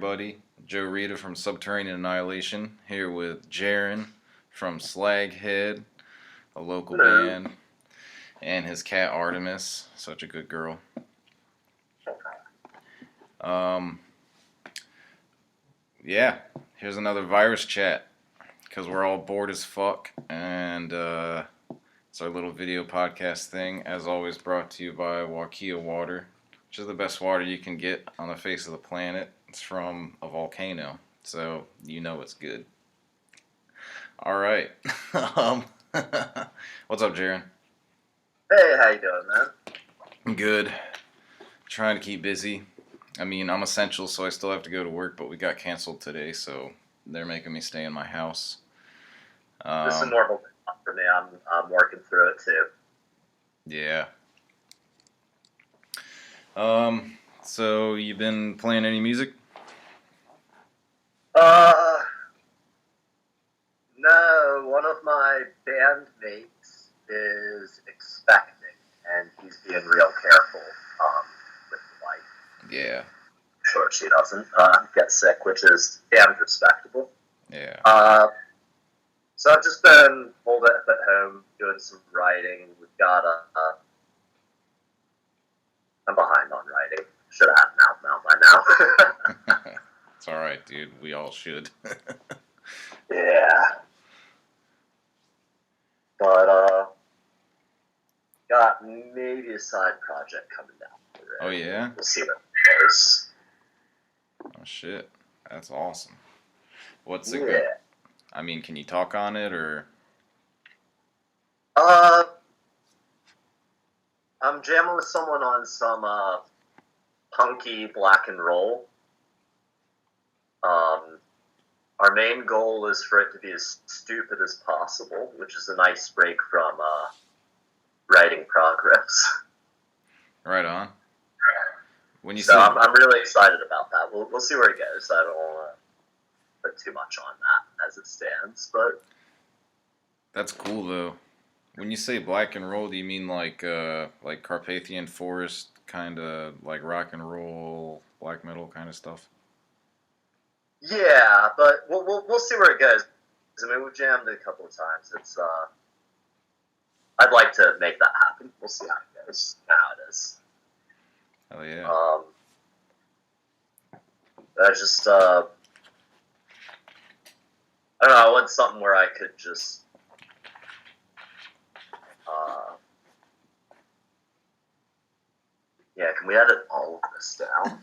everybody? Joe Rita from Subterranean Annihilation here with Jaron from Slaghead, a local Hello. band, and his cat Artemis, such a good girl. Yeah, here's another virus chat because we're all bored as fuck, and it's our little video podcast thing. As always, brought to you by Wakia Water, which is the best water you can get on the face of the planet. It's from a volcano, so you know it's good. All right. What's up, Jaron? Hey, how you doing, man? I'm good. Trying to keep busy. I mean, I'm essential, so I still have to go to work, but we got canceled today, so they're making me stay in my house. This is a normal thing for me. I'm working through it too. Yeah. So you been playing any music? No, one of my bandmates is expecting, and he's being real careful, with the wife. Yeah. Sure she doesn't, get sick, which is damn respectable. Yeah. So I've just been holed up at home, doing some writing. We've got I'm behind on writing. Should have had an album out by now. It's alright, dude. We all should. Yeah. But, got maybe a side project coming down the road. Oh, yeah? We'll see what it goes. Oh, shit. That's awesome. What's it Yeah. good? I mean, can you talk on it, or? I'm jamming with someone on some, punky black and roll. Our main goal is for it to be as stupid as possible, which is a nice break from, writing progress. Right on. When you So say... I'm really excited about that. We'll see where it goes. I don't want to put too much on that as it stands, but That's cool, though. When you say black and roll, do you mean like Carpathian Forest, kind of like rock and roll, black metal kind of stuff? yeah. But we'll see where it goes. I mean, we've jammed it a couple of times. It's I'd like to make that happen. We'll see how it goes. How it is. Hell yeah. I just I don't know. I want something where I could just yeah. Can we edit all of this down?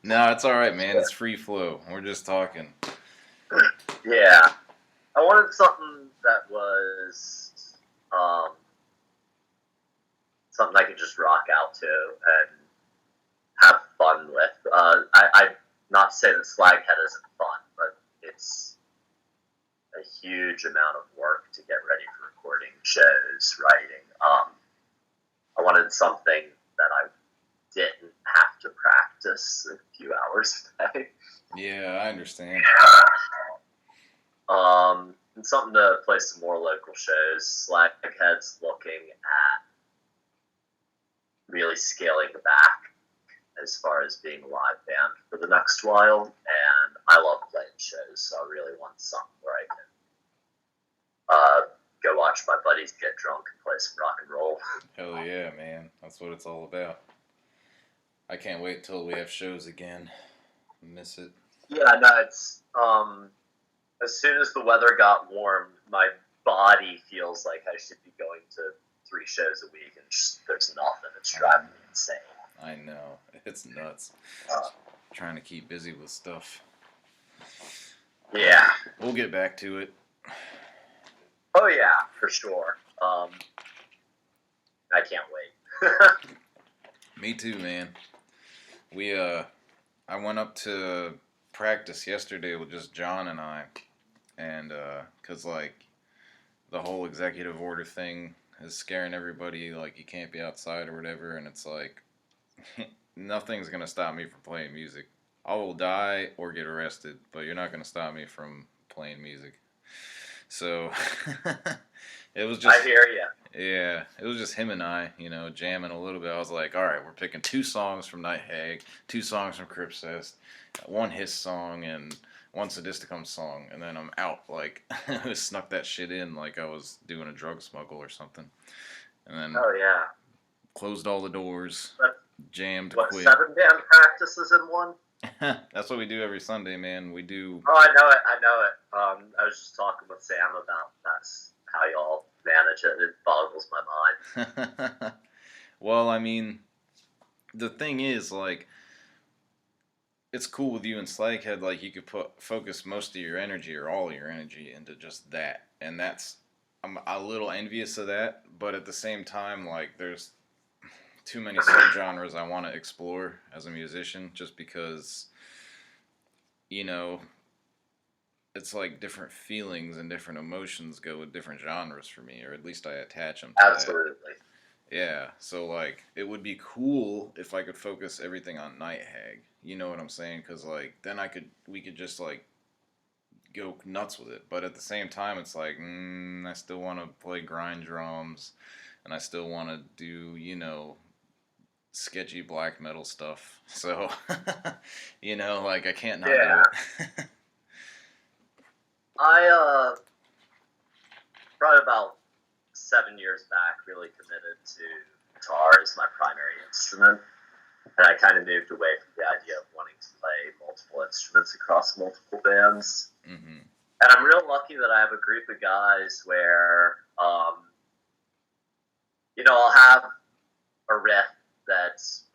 No, it's alright, man. It's free flow. We're just talking. Yeah. I wanted something that was something I could just rock out to and have fun with. I not to say that Slaghead isn't fun, but it's a huge amount of work to get ready for recording shows, writing. I wanted something that I didn't have to practice a few hours a day. Yeah, I understand. And something to play some more local shows. Slaghead's looking at really scaling back as far as being a live band for the next while, and I love playing shows, so I really want something where I can go watch my buddies get drunk and play some rock and roll. Hell yeah, man. That's what it's all about. I can't wait till we have shows again. Miss it. Yeah, no, it's as soon as the weather got warm, my body feels like I should be going to 3 shows a week, and just there's nothing. It's driving me insane. I know. It's nuts. Trying to keep busy with stuff. Yeah. We'll get back to it. Oh yeah, for sure. I can't wait. Me too, man. I went up to practice yesterday with just John and I, and cause like the whole executive order thing is scaring everybody, like you can't be outside or whatever, and it's like nothing's gonna stop me from playing music. I will die or get arrested, but you're not gonna stop me from playing music. So it was just. I hear you. Yeah, it was just him and I, jamming a little bit. I was like, all right, we're picking 2 songs from Night Hag, 2 songs from Cripsest, one Hiss song, and one Sadisticum song, and then I'm out. Like, I snuck that shit in like I was doing a drug smuggle or something. And then Oh yeah. closed all the doors, jammed, What, quit. 7 band practices in one? That's what we do every Sunday, man. We do. Oh, I know it. I was just talking with Sam about that's how y'all manage it. It boggles my mind. Well, I mean, the thing is, like, it's cool with you and Slaghead. Like, you could focus most of your energy or all of your energy into just that, and I'm a little envious of that. But at the same time, like, there's too many subgenres I want to explore as a musician, just because, it's like different feelings and different emotions go with different genres for me, or at least I attach them to Absolutely. that. Yeah, so like it would be cool if I could focus everything on Night Hag. You know what I'm saying? Because like then we could just like go nuts with it. But at the same time, it's like I still want to play grind drums, and I still want to do sketchy black metal stuff. So like I can't not do it. I probably about 7 years back really committed to guitar as my primary instrument, and I kind of moved away from the idea of wanting to play multiple instruments across multiple bands. Mm-hmm. And I'm real lucky that I have a group of guys where I'll have a riff that's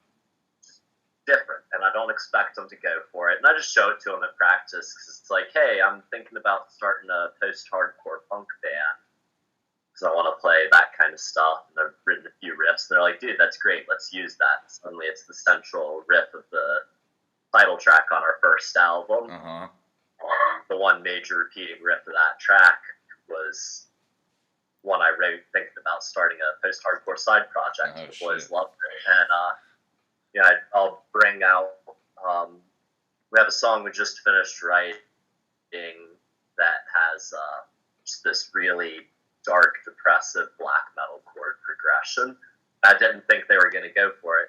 different, and I don't expect them to go for it. And I just show it to them at practice because it's like, hey, I'm thinking about starting a post-hardcore punk band because I want to play that kind of stuff. And I've written a few riffs. And they're like, dude, that's great. Let's use that. And suddenly it's the central riff of the title track on our first album. Uh-huh. The one major repeating riff of that track was one I wrote thinking about starting a post-hardcore side project. Oh, the boys shit. loved it. And I'll bring out, we have a song we just finished writing that has just this really dark, depressive black metal chord progression. I didn't think they were going to go for it.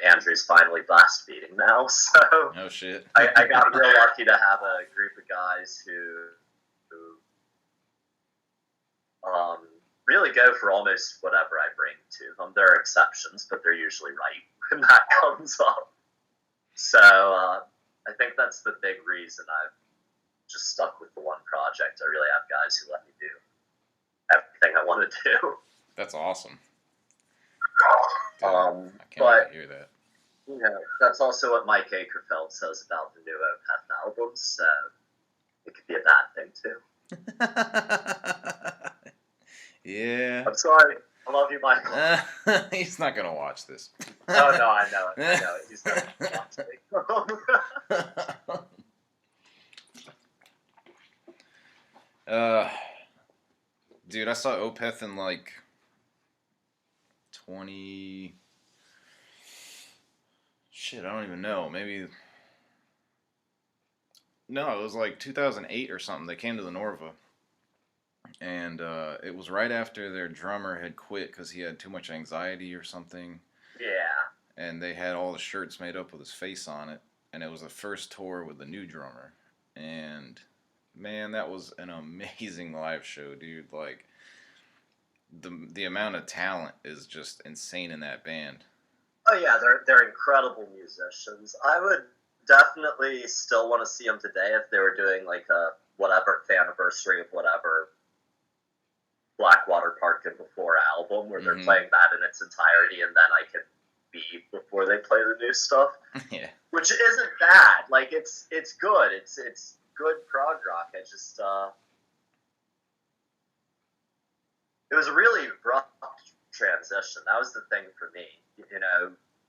Andrew's finally blast beating now, so oh shit. I got real lucky to have a group of guys who really go for almost whatever I bring to them. There are exceptions, but they're usually right when that comes up. So I think that's the big reason I've just stuck with the one project. I really have guys who let me do everything I want to do. That's awesome. Dude, I can't wait to hear that. That's also what Mike Akerfeld says about the new Opeth albums, so it could be a bad thing too. Yeah. I'm sorry. I love you, Michael. He's not going to watch this. Oh, no, I know it. He's not going to watch me. Dude, I saw Opeth in like 20... Shit, I don't even know. Maybe... No, it was like 2008 or something. They came to the Norva. And it was right after their drummer had quit because he had too much anxiety or something. Yeah. And they had all the shirts made up with his face on it. And it was the first tour with the new drummer. And, man, that was an amazing live show, dude. Like, the amount of talent is just insane in that band. Oh, yeah, they're incredible musicians. I would definitely still want to see them today if they were doing, like, a whatever anniversary of whatever Blackwater Park and Before album where they're playing that in its entirety, and then I can be before they play the new stuff. Yeah. Which isn't bad. Like, it's good. It's good prog rock. I just it was a really abrupt transition. That was the thing for me.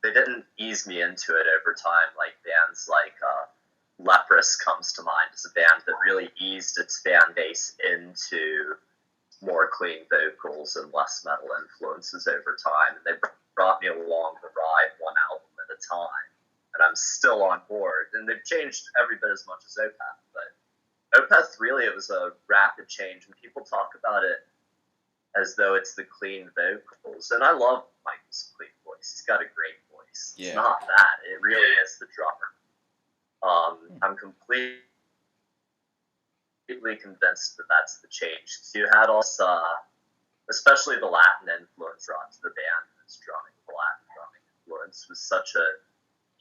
They didn't ease me into it over time like bands like Leprous comes to mind as a band that really eased its fan base into more clean vocals and less metal influences over time. And they brought me along the ride one album at a time. And I'm still on board. And they've changed every bit as much as Opeth. But Opeth, really, it was a rapid change. And people talk about it as though it's the clean vocals. And I love Michael's clean voice. He's got a great voice. It's not that. It really is the drummer. I'm completely convinced that that's the change. You had also, especially the Latin influence brought to the band, this drumming, the Latin drumming influence was such a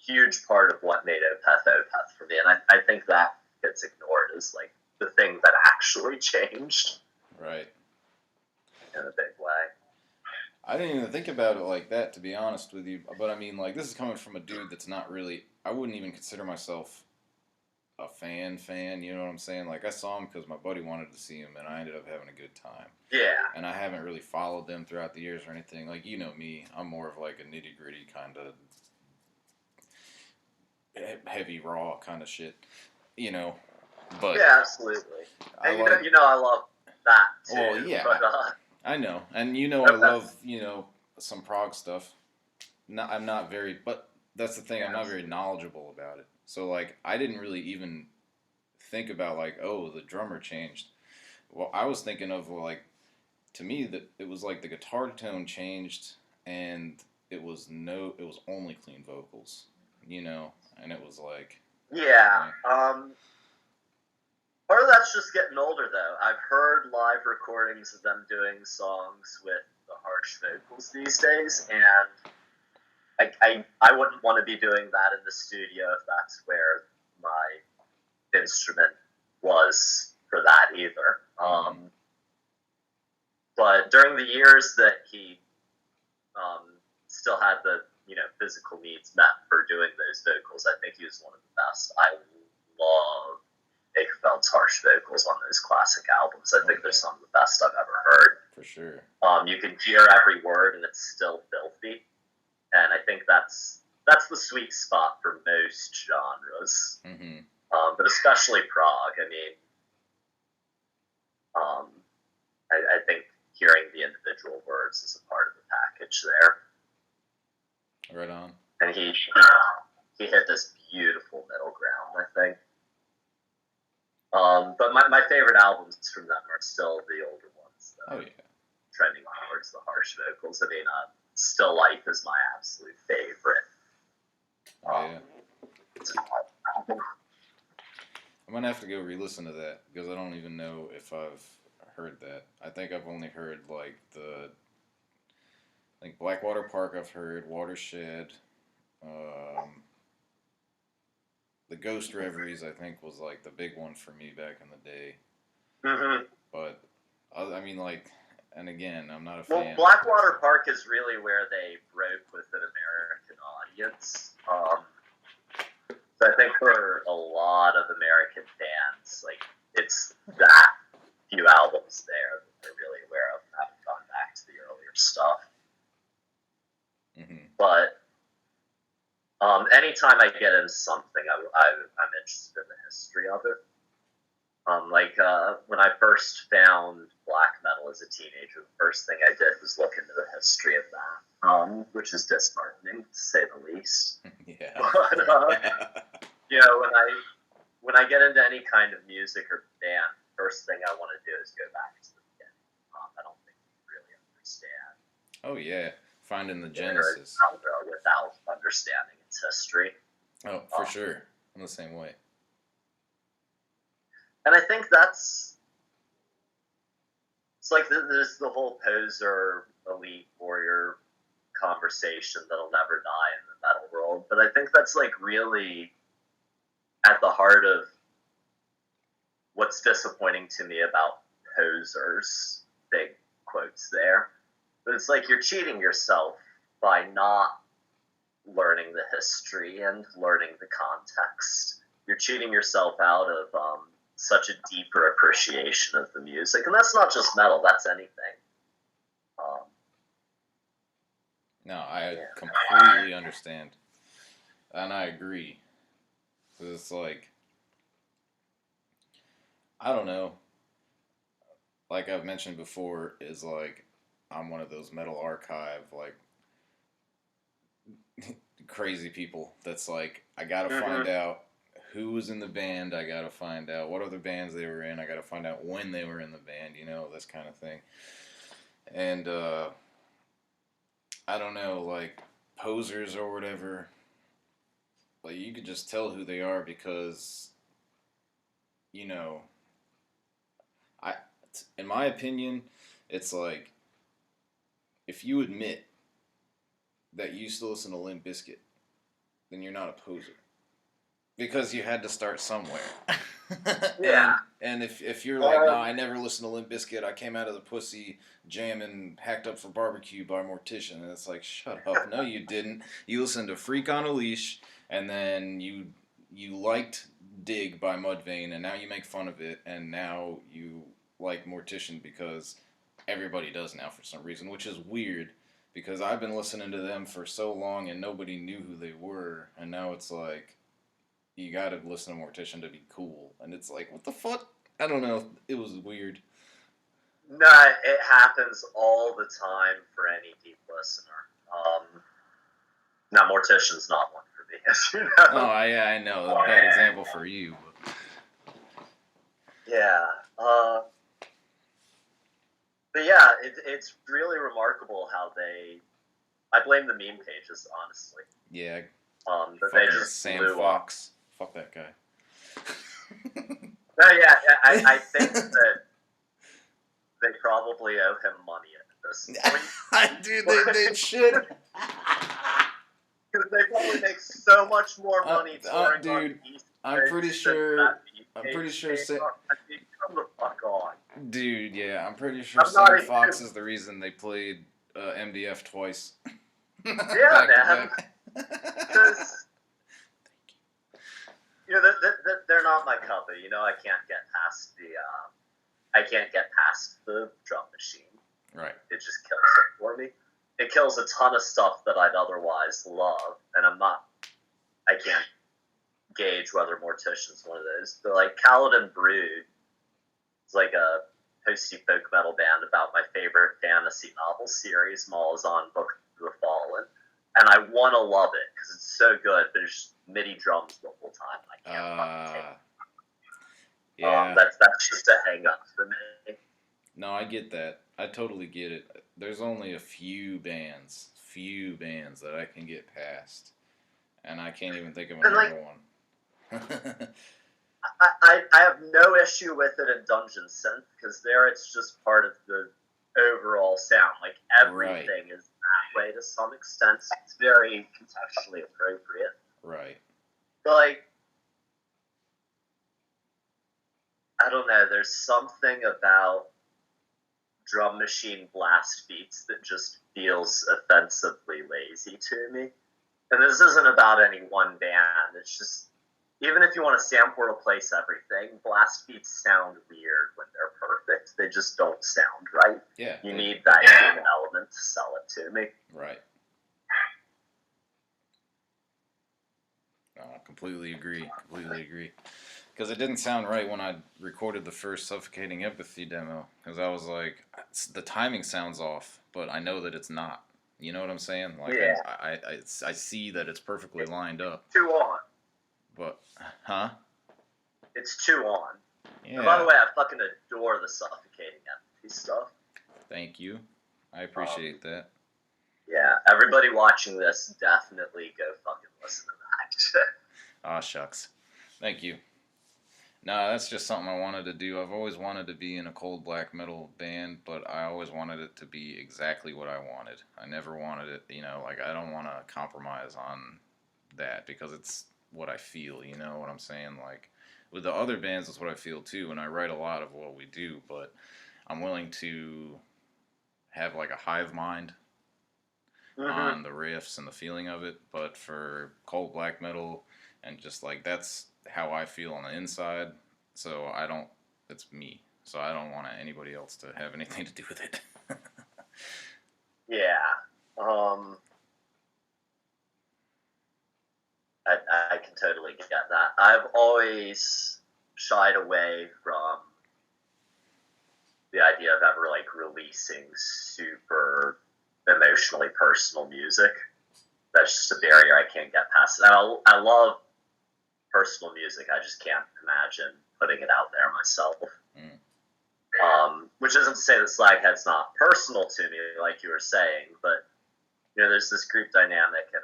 huge part of what made Opeth Opeth for me. And I think that gets ignored as like the thing that actually changed. Right. In a big way. I didn't even think about it like that, to be honest with you. But I mean, like, this is coming from a dude that's not really. I wouldn't even consider myself a fan. You know what I'm saying? Like, I saw him because my buddy wanted to see him, and I ended up having a good time. Yeah. And I haven't really followed them throughout the years or anything. Like, you know me, I'm more of like a nitty gritty kind of heavy raw kind of shit. You know. But yeah, absolutely. And you know, I love that too. Well, yeah. But, I know, and you know I love, you know, some prog stuff. I'm not very, but that's the thing, I'm not very knowledgeable about it. So, like, I didn't really even think about, like, oh, the drummer changed. Well, I was thinking of, like, to me, that it was like the guitar tone changed, and it was only clean vocals, you know, and it was like... Yeah, part of that's just getting older, though. I've heard live recordings of them doing songs with the harsh vocals these days, and I wouldn't want to be doing that in the studio if that's where my instrument was for that either. But during the years that he still had the physical needs met for doing those vocals, I think he was one of the best. I love Akerfeld's harsh vocals on those classic albums. I think they're some of the best I've ever heard. For sure. You can hear every word and it's still filthy. And I think that's the sweet spot for most genres. Mm-hmm. But especially prog. I mean, I think hearing the individual words is a part of the package there. Right on. And he hit this beautiful middle ground, I think. But my favorite albums from them are still the older ones. Oh, yeah. Trending towards the harsh vocals. I mean, Still Life is my absolute favorite. Oh, yeah. I'm going to have to go re-listen to that, because I don't even know if I've heard that. I think I've only heard, like, Blackwater Park I've heard, Watershed, the Ghost Reveries, I think, was, like, the big one for me back in the day. Mm-hmm. But, I mean, like, and again, I'm not a fan. Well, Blackwater Park is really where they broke with an American audience. So I think for a lot of American fans, like, it's that few albums there that they're really aware of and haven't gone back to the earlier stuff. Mm-hmm. But anytime I get into something, I'm interested in the history of it. When I first found black metal as a teenager, the first thing I did was look into the history of that, which is disheartening, to say the least. Yeah. But, when I get into any kind of music or band, first thing I want to do is go back to the beginning. I don't think you really understand. Oh, yeah. Finding the genesis. Without understanding its history. Oh, for sure. I'm the same way. And I think it's like there's the whole poser, elite warrior conversation that'll never die in the metal world. But I think that's like really at the heart of what's disappointing to me about posers, big quotes there. But it's like you're cheating yourself by not learning the history and learning the context. You're cheating yourself out of such a deeper appreciation of the music. And that's not just metal, that's anything. No, I completely understand. And I agree. Because it's like, I don't know. Like I've mentioned before, is like, I'm one of those metal archive, like, crazy people that's like, I gotta find out who was in the band, I gotta find out what other bands they were in, I gotta find out when they were in the band, you know, this kind of thing. And I don't know, like posers or whatever. Like you could just tell who they are because you know, I, in my opinion, it's like if you admit that you used to listen to Limp Bizkit, then you're not a poser because you had to start somewhere. Yeah. and if you're like, no, I never listened to Limp Bizkit. I came out of the pussy jamming "Hacked Up for Barbecue" by Mortician, and it's like, shut up. No, you didn't. You listened to "Freak on a Leash," and then you liked "Dig" by Mudvayne, and now you make fun of it, and now you like Mortician because everybody does now for some reason, which is weird because I've been listening to them for so long and nobody knew who they were, and now it's like you gotta listen to Mortician to be cool, and it's like, what the fuck? I don't know. It was weird. No, it happens all the time for any deep listener. Now, Mortician's not one for me, as you know. Oh, I know. A bad example for you. But. Yeah. But yeah, it's really remarkable how they. I blame the meme pages, honestly. Yeah. But they just Sam Fox. Fuck that guy. No, yeah, I think that they probably owe him money at this point. Dude, they should. Because they probably make so much more money touring dude, on the East I'm pretty sure. come the fuck on. Dude, yeah, I'm pretty sure Sam Fox is the reason they played MDF twice. Yeah, man. Because they're not my cup of. I can't get past the drum machine. Right. It just kills it for me. It kills a ton of stuff that I'd otherwise love, and I can't gauge whether Mortician's one of those. But like Kaladin Brood, it's like a posty folk metal band about my favorite fantasy novel series, Malazan Book of the Fallen. And I want to love it because it's so good, but it's just MIDI drums the whole time. I can't fucking take it. Yeah. That's just a hang up for me. No, I get that. I totally get it. There's only a few bands that I can get past, and I can't even think of another one. I have no issue with it in Dungeon Synth because there it's just part of the overall sound. Like everything is that way to some extent. It's very contextually appropriate. Right. But like, I don't know. There's something about drum machine blast beats that just feels offensively lazy to me. And this isn't about any one band. It's just, even if you want to sample or replace everything, blast beats sound weird when they're perfect. They just don't sound right. Yeah. You need that human element to sell it to me. Right. Completely agree. Because it didn't sound right when I recorded the first Suffocating Empathy demo. Because I was like, the timing sounds off, but I know that it's not. You know what I'm saying? Like, yeah. I see that it's perfectly lined up. 2 on. But, huh? It's 2 on. Yeah. And by the way, I fucking adore the Suffocating Empathy stuff. Thank you. I appreciate that. Yeah, everybody watching this, definitely go fucking listen to that. Aw, shucks. Thank you. No, that's just something I wanted to do. I've always wanted to be in a cold black metal band, but I always wanted it to be exactly what I wanted. I never wanted it, like I don't want to compromise on that because it's what I feel, you know what I'm saying? Like with the other bands, it's what I feel too, and I write a lot of what we do, but I'm willing to have like a hive mind on the riffs and the feeling of it, but for cold black metal and just like that's how I feel on the inside, so it's me, so I don't want anybody else to have anything to do with it. Yeah. I can totally get that. I've always shied away from the idea of ever like releasing super emotionally personal music. That's just a barrier I can't get past. I love personal music. I just can't imagine putting it out there myself. which isn't to say that Slaghead's not personal to me, like you were saying, but there's this group dynamic, and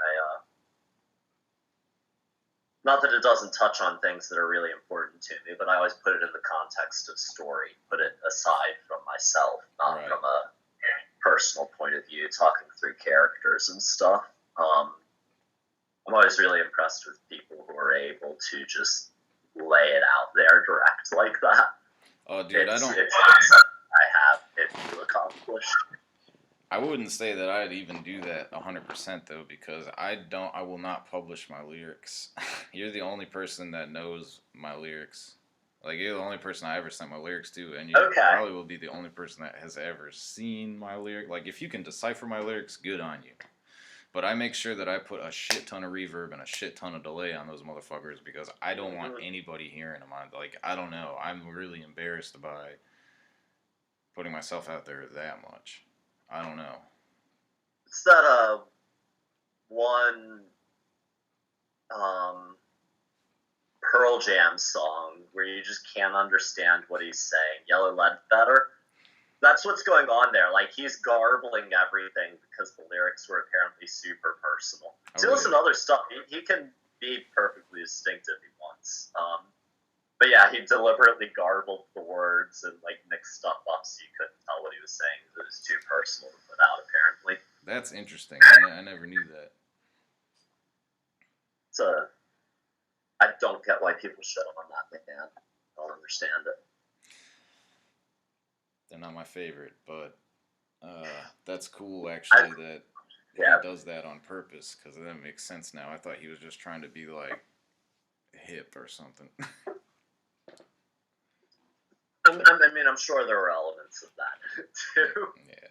not that it doesn't touch on things that are really important to me, but I always put it in the context of story, put it aside from myself, not Right. from a personal point of view, talking through characters and stuff. I'm always really impressed with people who are able to just lay it out there direct like that. Oh, dude, It's something I have it to accomplish. I wouldn't say that I'd even do that 100% though, because I will not publish my lyrics. You're the only person that knows my lyrics. Like, you're the only person I ever sent my lyrics to, and you probably will be the only person that has ever seen my lyric. Like, if you can decipher my lyrics, good on you. But I make sure that I put a shit ton of reverb and a shit ton of delay on those motherfuckers because I don't want anybody hearing them. Like, I don't know. I'm really embarrassed by putting myself out there that much. I don't know. It's that one Pearl Jam song where you just can't understand what he's saying. Yellow Ledbetter. That's what's going on there. Like, he's garbling everything because the lyrics were apparently super personal. He listen to other stuff. He can be perfectly distinct if he wants. But yeah, he deliberately garbled the words and like mixed stuff up so you couldn't tell what he was saying because it was too personal to put out, apparently. That's interesting. I never knew that. I don't get why people shit on that band. I don't understand it. They're not my favorite, but that's cool actually that he does that on purpose because that makes sense now. I thought he was just trying to be like hip or something. I mean, I'm sure there were elements of that too. Yeah.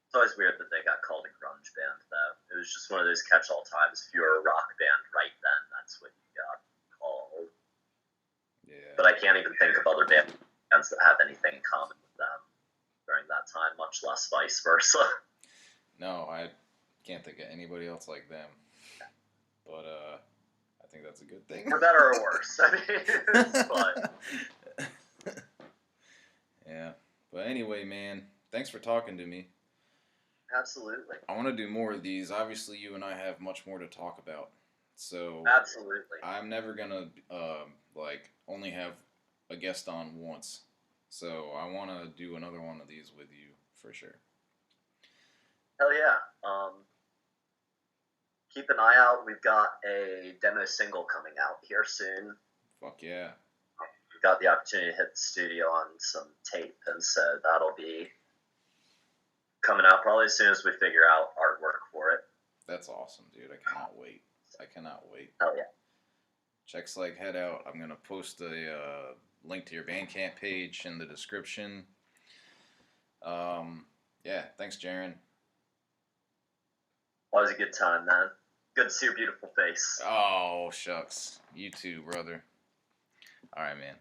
It's always weird that they got called a grunge band, though. It was just one of those catch-all times. If you were a rock band right then, that's what you got called. Yeah. But I can't even think of other bands that have anything in common with them during that time, much less vice versa. No, I can't think of anybody else like them. But I think that's a good thing. For better or worse. I mean, but yeah. But anyway, man, thanks for talking to me. Absolutely. I want to do more of these. Obviously, you and I have much more to talk about. So absolutely. I'm never gonna only have a guest on once. So I want to do another one of these with you for sure. Hell yeah. Keep an eye out. We've got a demo single coming out here soon. Fuck yeah. We've got the opportunity to hit the studio on some tape, and so that'll be coming out probably as soon as we figure out artwork for it. That's awesome, dude. I cannot wait. Hell yeah. Check Slaghead out. I'm going to post a link to your Bandcamp page in the description. Yeah, thanks, Jaron. Always a good time, man. Good to see your beautiful face. Oh, shucks. You too, brother. All right, man.